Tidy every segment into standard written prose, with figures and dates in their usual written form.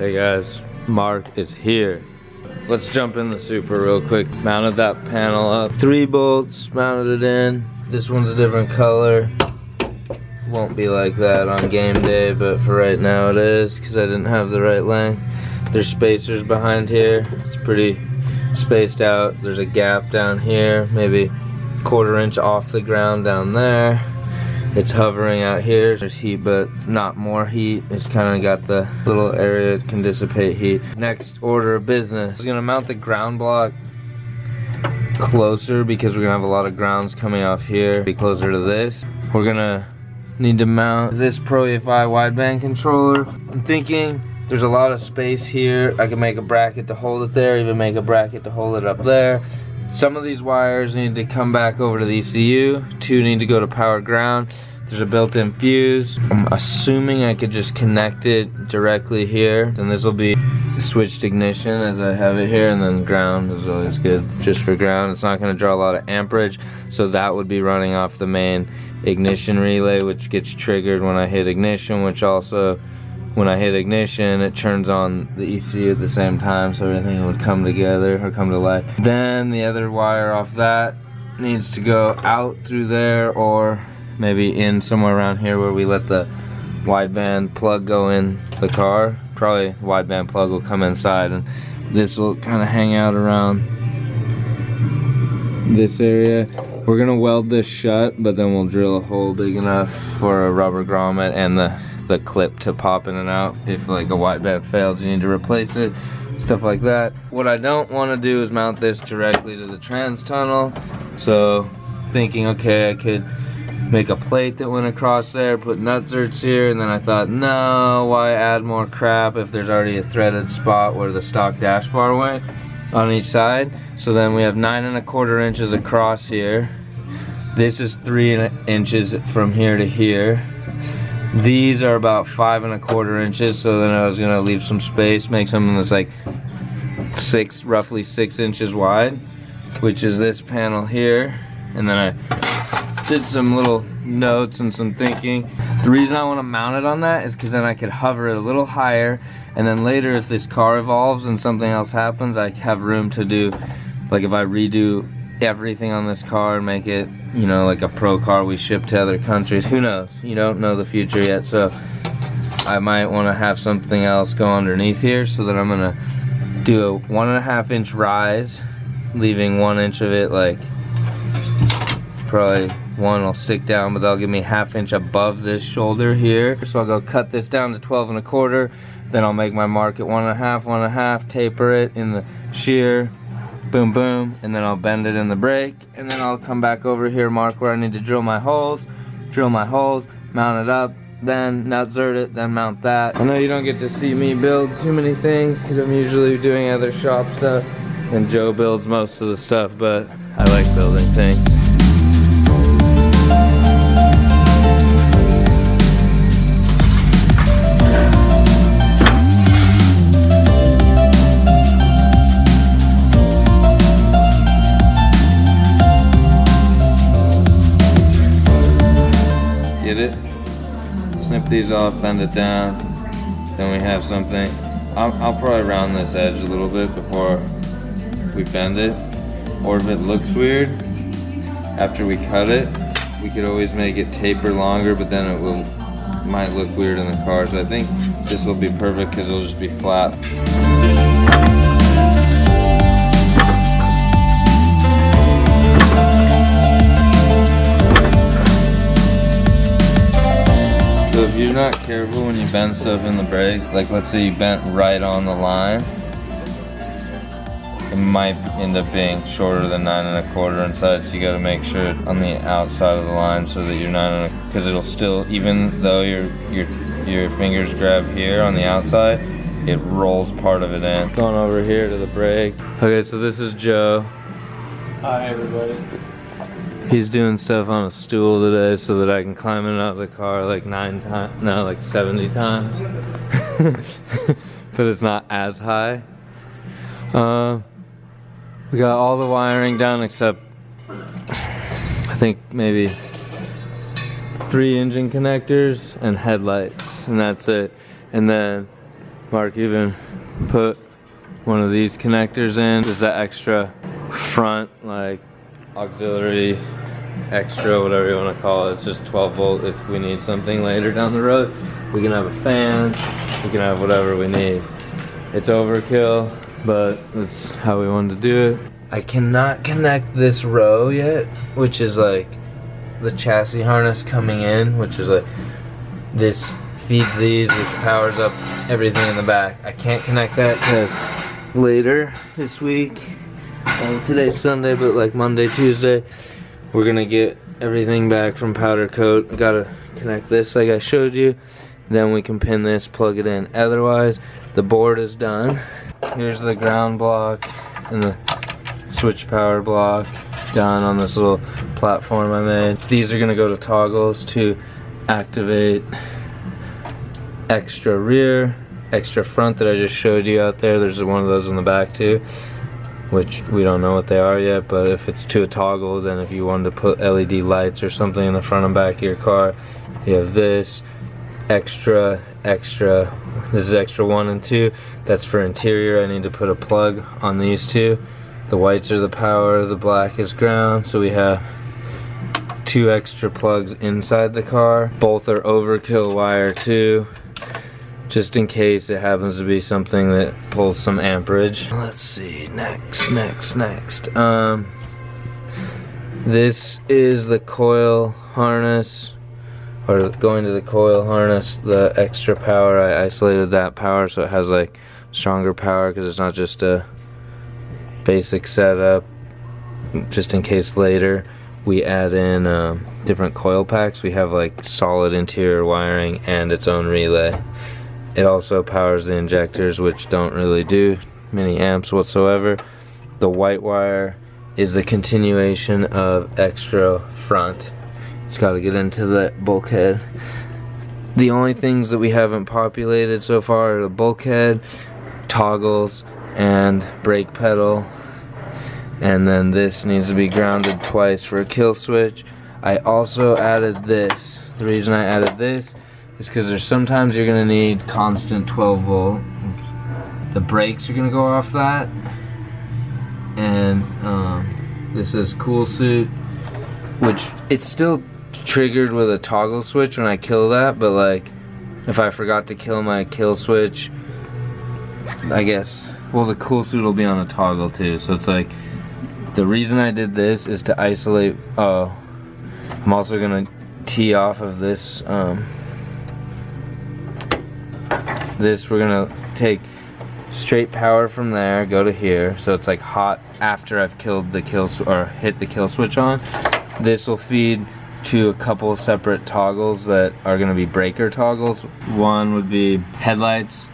Hey guys, Mark is here. Let's jump in the Super real quick. Mounted that panel up. 3 bolts, mounted it in. This one's a different color. Won't be like that on game day, but for right now it is, because I didn't have the right length. There's spacers behind here. It's pretty spaced out. There's a gap down here, maybe 1/4 inch off the ground down there. It's hovering out here. There's heat, but not more heat. It's kind of got the little area that can dissipate heat. Next order of business. I'm gonna mount the ground block closer because we're gonna have a lot of grounds coming off here. Be closer to this. We're gonna need to mount this Pro EFI wideband controller. I'm thinking there's a lot of space here. I can make a bracket to hold it there, even make a bracket to hold it up there. Some of these wires need to come back over to the ECU. 2 need to go to power ground. There's a built-in fuse. I'm assuming I could just connect it directly here. And this will be switched ignition as I have it here, and then ground is always good just for ground. It's not gonna draw a lot of amperage, so that would be running off the main ignition relay, which gets triggered when I hit ignition, which also, when I hit ignition, it turns on the ECU at the same time, so everything would come together or come to life. Then the other wire off that needs to go out through there, or maybe in somewhere around here where we let the wideband plug go in the car. Probably the wideband plug will come inside, and this will kind of hang out around this area. We're gonna weld this shut, but then we'll drill a hole big enough for a rubber grommet and the clip to pop in and out. If like a wideband fails, you need to replace it, stuff like that. What I don't want to do is mount this directly to the trans tunnel. So thinking, okay, I could make a plate that went across there, put nutserts here, and then I thought, no, why add more crap if there's already a threaded spot where the stock dash bar went on each side. So then we have 9 1/4 inches across here. This is 3 inches from here to here. These are about 5 1/4 inches, so then I was gonna leave some space, make something that's like roughly 6 inches wide, which is this panel here. And then I did some little notes and some thinking. The reason I want to mount it on that is because then I could hover it a little higher, and then later if this car evolves and something else happens, I have room to do, like if I redo everything on this car and make it, you know, like a pro car we ship to other countries. Who knows? You don't know the future yet, so I might want to have something else go underneath here, so that I'm gonna do a 1.5 inch rise, leaving 1 inch of it, like probably 1 will stick down, but that'll give me 1/2 inch above this shoulder here. So I'll go cut this down to 12 1/4, then I'll make my mark at 1.5, 1.5, taper it in the shear, boom boom, and then I'll bend it in the brake, and then I'll come back over here, mark where I need to drill my holes, mount it up, then nutsert it, then mount that. I know you don't get to see me build too many things because I'm usually doing other shop stuff, and Joe builds most of the stuff, but I like building things. Get it? Snip these off, bend it down, then we have something. I'll probably round this edge a little bit before we bend it, or if it looks weird after we cut it, we could always make it taper longer, but then it might look weird in the car. So I think this will be perfect because it'll just be flat. So if you're not careful when you bend stuff in the brake, like let's say you bent right on the line, it might end up being shorter than 9 1/4 inside, so you gotta make sure it's on the outside of the line so that you're 9 because it'll still, even though your fingers grab here on the outside, it rolls part of it in. Going over here to the brake. Okay, so this is Joe. Hi everybody. He's doing stuff on a stool today so that I can climb in and out of the car like 9 times, no, like 70 times. But it's not as high. We got all the wiring done except I think maybe 3 engine connectors and headlights, and that's it. And then Mark even put one of these connectors in. This is that extra front, like auxiliary, extra, whatever you want to call it. It's just 12 volt if we need something later down the road. We can have a fan, we can have whatever we need. It's overkill, but that's how we wanted to do it. I cannot connect this row yet, which is like the chassis harness coming in, which is like this feeds these, which powers up everything in the back. I can't connect that because later this week, today's Sunday, but like Monday, Tuesday, we're gonna get everything back from powder coat. Gotta connect this like I showed you, then we can pin this, plug it in. Otherwise, the board is done. Here's the ground block and the switch power block done on this little platform I made. These are gonna go to toggles to activate extra rear, extra front that I just showed you out there. There's one of those in the back too, which we don't know what they are yet, but if it's to a toggle, then if you wanted to put LED lights or something in the front and back of your car, you have this extra. This is extra 1 and 2. That's for interior. I need to put a plug on these two. The whites are the power, the black is ground, so we have 2 extra plugs inside the car. Both are overkill wire too, just in case it happens to be something that pulls some amperage. Let's see, next. This is the coil harness, or going to the coil harness, the extra power. I isolated that power so it has like stronger power, because it's not just a basic setup, just in case later we add in different coil packs. We have like solid interior wiring and its own relay. It also powers the injectors, which don't really do many amps whatsoever. The white wire is the continuation of extra front. It's got to get into the bulkhead. The only things that we haven't populated so far are the bulkhead, toggles, and brake pedal. And then this needs to be grounded twice for a kill switch. I also added this. The reason I added this is because there's sometimes you're going to need constant 12 volt. The brakes are going to go off that. And this is cool suit, which it's still triggered with a toggle switch when I kill that, but like if I forgot to kill my kill switch, I guess, well, the cool suit will be on a toggle too. So it's like, the reason I did this is to isolate. I'm also gonna tee off of this. This we're gonna take straight power from there, go to here, so it's like hot after I've killed the or hit the kill switch on. This will feed to a couple separate toggles that are going to be breaker toggles. One would be headlights,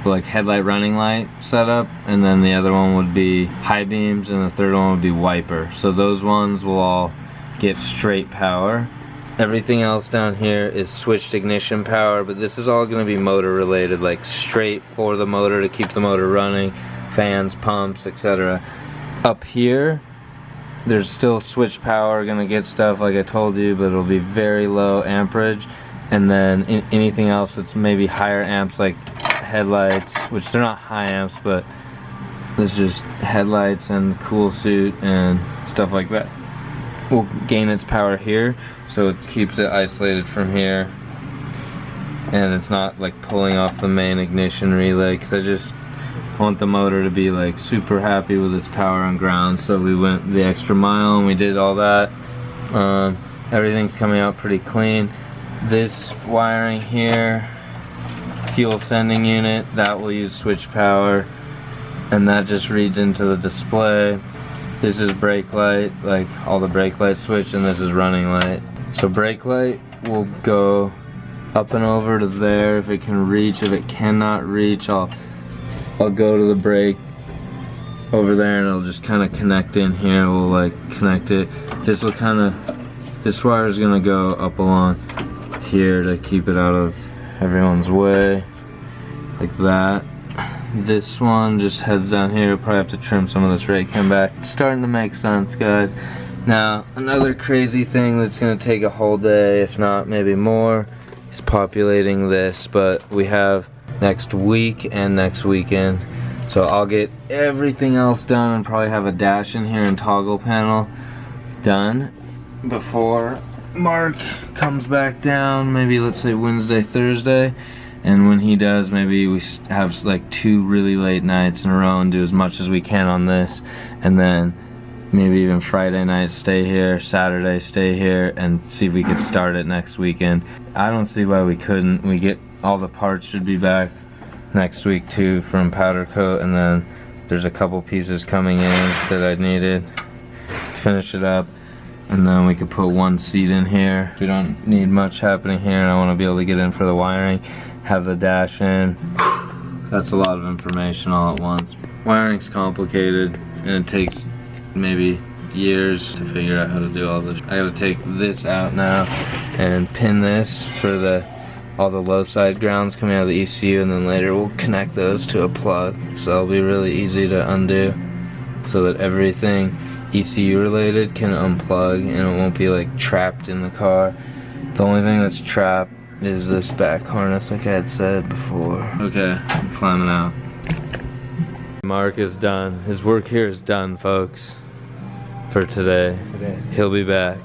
like headlight running light setup, and then the other one would be high beams, and the third one would be wiper. So those ones will all get straight power. Everything else down here is switched ignition power, but this is all going to be motor related, like straight for the motor to keep the motor running, fans, pumps, etc. Up here there's still switch power, gonna get stuff like I told you, but it'll be very low amperage. And then anything else that's maybe higher amps, like headlights, which they're not high amps, but it's just headlights and cool suit and stuff like that, will gain its power here, so it keeps it isolated from here, and it's not like pulling off the main ignition relay, because I just want the motor to be like super happy with its power and ground. So we went the extra mile and we did all that. Everything's coming out pretty clean. This wiring here, fuel sending unit, that will use switch power, and that just reads into the display. This is brake light, like all the brake light switch, and this is running light. So brake light will go up and over to there if it can reach. If it cannot reach, I'll go to the brake over there and it'll just kind of connect in here. We'll like connect it. This will kind of, this wire is gonna go up along here to keep it out of everyone's way, like that. This one just heads down here. Probably have to trim some of this rake cam back. It's starting to make sense, guys. Now, another crazy thing that's gonna take a whole day, if not maybe more, is populating this. But we have next week and next weekend. So I'll get everything else done and probably have a dash in here and toggle panel done before Mark comes back down, maybe let's say Wednesday, Thursday. And when he does, maybe we have like 2 really late nights in a row and do as much as we can on this. And then maybe even Friday night stay here, Saturday stay here, and see if we could start it next weekend. I don't see why we couldn't. We get all the parts should be back next week too from powder coat, and then there's a couple pieces coming in that I needed to finish it up. And then we could put 1 seat in here. We don't need much happening here, and I want to be able to get in for the wiring, have the dash in. That's a lot of information all at once. Wiring's complicated, and it takes maybe years to figure out how to do all this. I gotta take this out now and pin this for all the low side grounds coming out of the ECU, and then later we'll connect those to a plug. So it'll be really easy to undo so that everything ECU related can unplug and it won't be like trapped in the car. The only thing that's trapped is this back harness, like I had said before. Okay, I'm climbing out. Mark is done. His work here is done, folks, for today. He'll be back.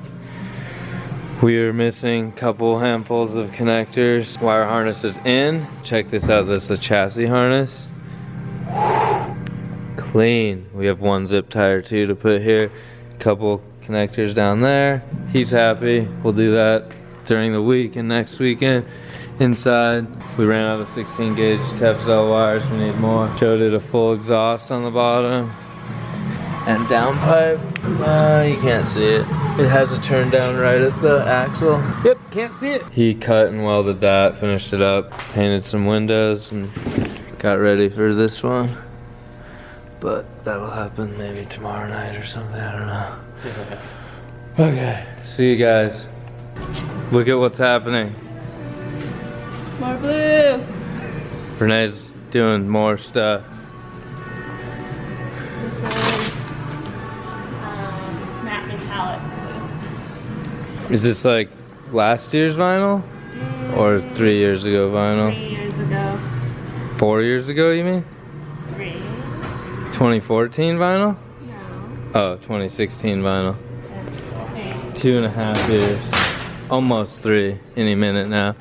We are missing a couple handfuls of connectors. Wire harness is in. Check this out, this is the chassis harness. Clean. We have 1 zip tie or 2 to put here. Couple connectors down there. He's happy. We'll do that during the week and next weekend. Inside, we ran out of 16 gauge Tefzel wires. We need more. Showed it a full exhaust on the bottom. And downpipe. You can't see it. It has a turn down right at the axle. Yep, can't see it. He cut and welded that, finished it up, painted some windows, and got ready for this one. But that'll happen maybe tomorrow night or something, I don't know. Okay, see you guys. Look at what's happening. More blue. Renee's doing more stuff. This is matte metallic blue. Is this like last year's vinyl? Or 3 years ago vinyl? 3 years ago. 4 years ago, you mean? 3. 2014 vinyl? No. Oh, 2016 vinyl. Okay. 2.5 years. Almost 3 any minute now.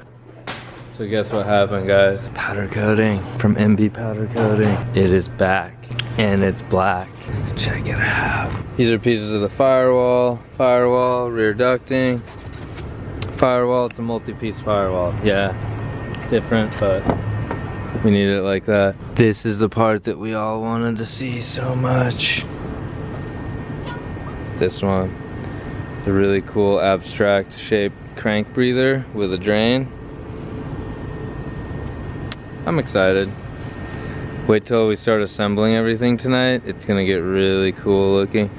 So guess what happened, guys? Powder coating from MB Powder Coating. It is back and it's black. Check it out. These are pieces of the firewall, rear ducting, firewall. It's a multi-piece firewall. Yeah, different, but we need it like that. This is the part that we all wanted to see so much. This one. It's a really cool abstract shaped crank breather with a drain. I'm excited. Wait till we start assembling everything tonight. It's gonna get really cool looking.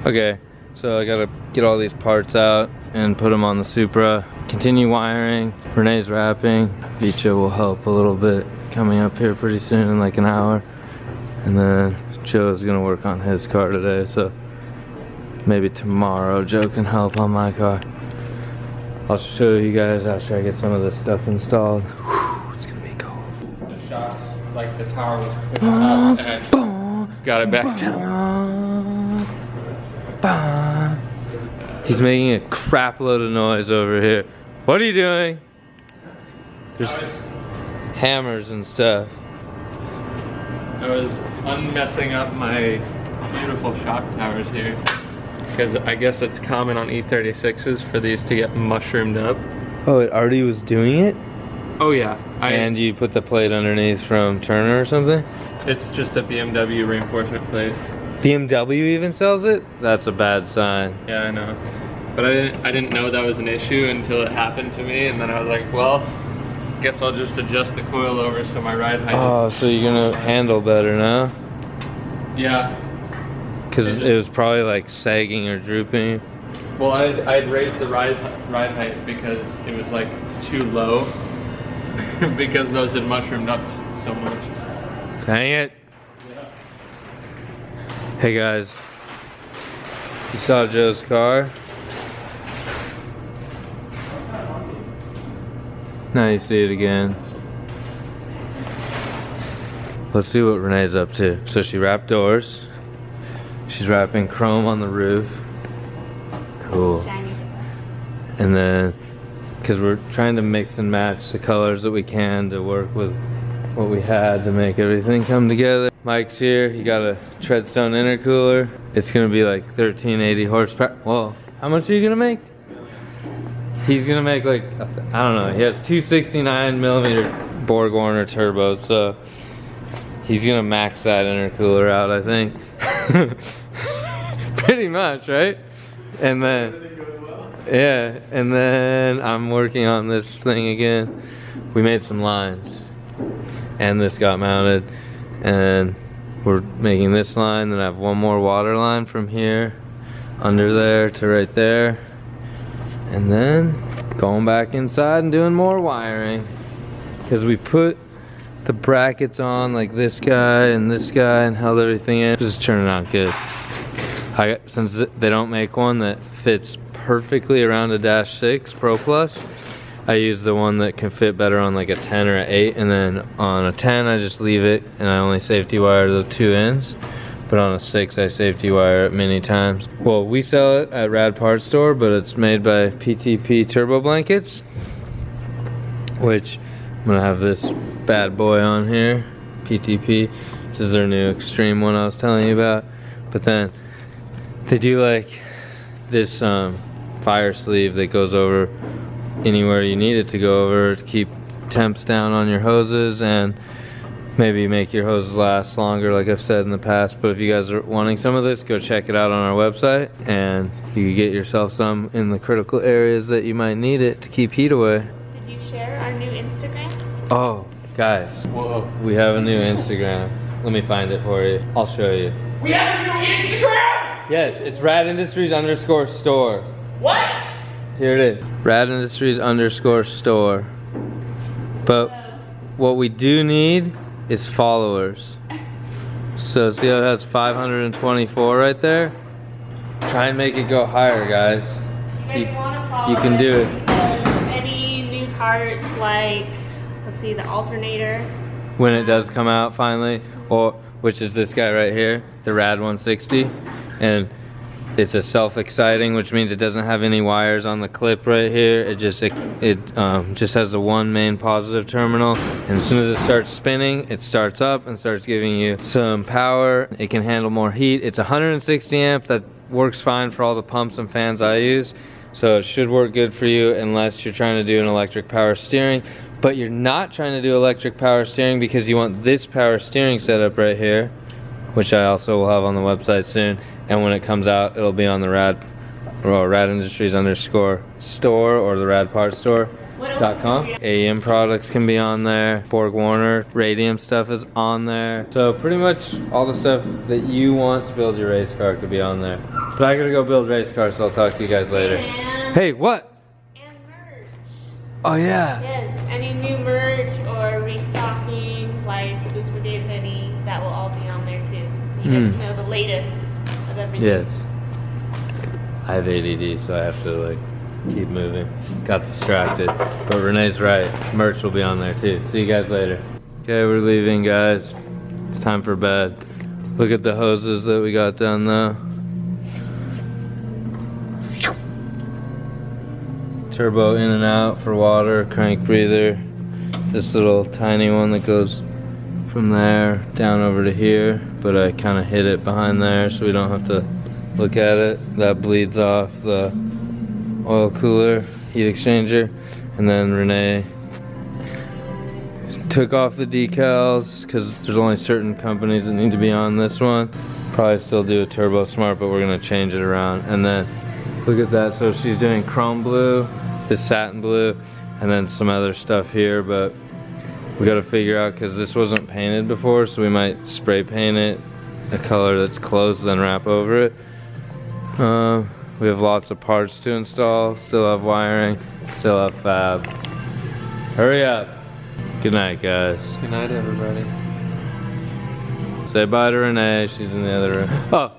Okay, so I gotta get all these parts out and put them on the Supra. Continue wiring. Renee's wrapping. Vicha will help a little bit coming up here pretty soon in like an hour. And then Joe's gonna work on his car today, so maybe tomorrow Joe can help on my car. I'll show you guys after I get some of this stuff installed. Whew, it's gonna be cool. The shots, like the tower was pushed up and got it back down. He's making a crap load of noise over here. What are you doing? There's hammers and stuff. I was unmessing up my beautiful shock towers here. Because I guess it's common on E36s for these to get mushroomed up. Oh, it already was doing it? Oh yeah. And you put the plate underneath from Turner or something? It's just a BMW reinforcement plate. BMW even sells it? That's a bad sign. Yeah, I know. But I didn't know that was an issue until it happened to me, and then I was like, well, guess I'll just adjust the coil over so my ride height Oh, so you're gonna handle better now? Yeah. Because it was probably like sagging or drooping. Well, I'd raised the ride height because it was like too low because those had mushroomed up so much. Dang it. Yeah. Hey guys, you saw Joe's car? Now you see it again. let's see what Renee's up to. So she wrapped doors. She's wrapping chrome on the roof. Cool. Shiny. And then, because we're trying to mix and match the colors that we can to work with what we had to make everything come together. Mike's here, he got a Treadstone intercooler. It's gonna be like 1380 horsepower. Well, how much are you gonna make? He's gonna make like, I don't know, he has 269mm Borg Warner turbos, so he's gonna max that intercooler out, I think. Pretty much, right? And then, yeah, and then I'm working on this thing again. We made some lines, and this got mounted, and we're making this line. Then I have one more water line from here, under there to right there, and then going back inside and doing more wiring, because we put the brackets on like this guy and held everything in. It's just turning out good. Since they don't make one that fits perfectly around a Dash 6 Pro Plus, I use the one that can fit better on like a 10 or an 8, and then on a 10 I just leave it and I only safety wire the 2 ends, but on a 6 I safety wire it many times. Well, we sell it at Rad Parts Store, but it's made by PTP Turbo Blankets, which I'm gonna have this bad boy on here. PTP, this is their new extreme one I was telling you about. But then they do like this fire sleeve that goes over anywhere you need it to go over to keep temps down on your hoses and maybe make your hoses last longer, like I've said in the past. But if you guys are wanting some of this, go check it out on our website, and you can get yourself some in the critical areas that you might need it to keep heat away. Did you share our new Instagram? Oh, guys, whoa, we have a new Instagram. Let me find it for you. I'll show you. We have a new Instagram? Yes, it's radindustries_store. What? Here it is, radindustries_store. But what we do need is followers. So see how it has 524 right there? Try and make it go higher, guys. You guys want to follow you can do it. Any new parts like, let's see, the alternator. When it does come out finally, or which is this guy right here, the Rad 160, and it's a self-exciting, which means it doesn't have any wires on the clip right here. It just has the one main positive terminal, and as soon as it starts spinning, it starts up and starts giving you some power. It can handle more heat. It's 160 amp. That works fine for all the pumps and fans I use, so it should work good for you unless you're trying to do an electric power steering. But you're not trying to do electric power steering because you want this power steering setup right here, which I also will have on the website soon. And when it comes out, it'll be on the radindustries_store or the radpartstore.com. AEM products can be on there. Borg Warner radium stuff is on there. So pretty much all the stuff that you want to build your race car could be on there. But I gotta go build race cars, so I'll talk to you guys later. And Hey, what? And merch. Oh yeah. Yes, any new merch or restocking, like the Boost Brigade hoodie, that will all be on there too. So you guys know the latest of everything. Yes. I have ADD, so I have to like keep moving. Got distracted. But Renee's right. Merch will be on there too. See you guys later. Okay, we're leaving, guys. It's time for bed. Look at the hoses that we got down there. Turbo in and out for water, crank breather. This little tiny one that goes from there down over to here, but I kind of hid it behind there so we don't have to look at it. That bleeds off the oil cooler heat exchanger. And then Renee took off the decals because there's only certain companies that need to be on this one. Probably still do a Turbo Smart, but we're gonna change it around. And then look at that, so she's doing chrome blue, this satin blue, and then some other stuff here, but we gotta figure out, because this wasn't painted before, so we might spray paint it a color that's close, then wrap over it. We have lots of parts to install, still have wiring, still have fab. Hurry up. Good night, guys. Good night, everybody. Say bye to Renee, she's in the other room. Oh,